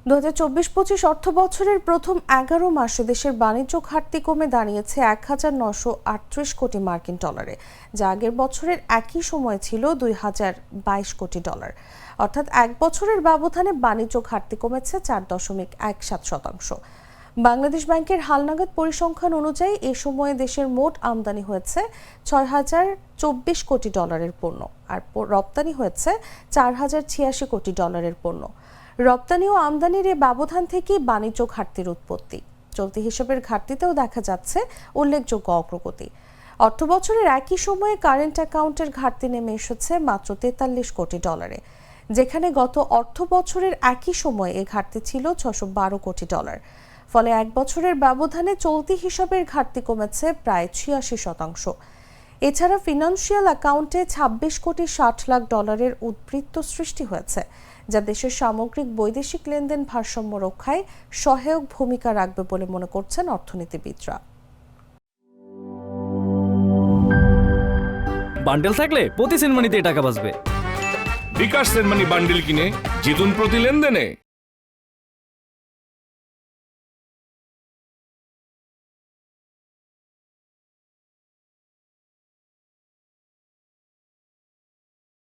২০২৪-২৫ অর্থ বছরের প্রথম ১১ মাসে দেশের বাণিজ্য ঘাটতি কমে দাঁড়িয়েছে ১,৯৩৮ কোটি মার্কিন ডলারে, যা আগের বছরের একই সময়ে ছিল ২,০২২ কোটি ডলার। অর্থাৎ এক বছরের ব্যবধানে বাণিজ্য ঘাটতি কমেছে ৪.১৭%। বাংলাদেশ ব্যাংকের হালনাগাদ পরিসংখ্যান অনুযায়ী এ সময়ে দেশের মোট আমদানি হয়েছে ৬,০২৪ কোটি ডলারের পণ্য, আর রপ্তানি হয়েছে ৪,০৮৬ কোটি ডলারের পণ্য। রপ্তানি ও আমদানির এ ব্যবধান থেকেই বাণিজ্য ঘাটতির উৎপত্তি। চলতি হিসাবের ঘাটতিতেও দেখা যাচ্ছে উল্লেখযোগ্য অগ্রগতি। অর্থ বছরের একই সময়ে কারেন্ট অ্যাকাউন্টের ঘাটতি নেমে এসেছে মাত্র ৪৩ কোটি ডলারে, যেখানে গত অর্থ বছরের একই সময়ে এ ঘাটতি ছিল ৬১২ কোটি ডলার। ফলে এক বছরের ব্যবধানে চলতি হিসাবের ঘাটতি কমেছে প্রায় ৮৬%। এছাড়া ফিনান্সিয়াল অ্যাকাউন্টে ২৬ কোটি ৬০ লাখ ডলারের উদ্বৃত্ত সৃষ্টি হয়েছে, যা দেশের সামগ্রিক বৈদেশিক লেনদেন ভারসাম্য রক্ষায় সহায়ক ভূমিকা রাখবে বলে মনে করছেন অর্থনীতিবিদরা। বান্ডেল থাকলে প্রতি সেনমানিতে টাকা বাঁচবে। বিকাশ সেনমানি বান্ডেল কিনে জিতুন প্রতি লেনদেনে।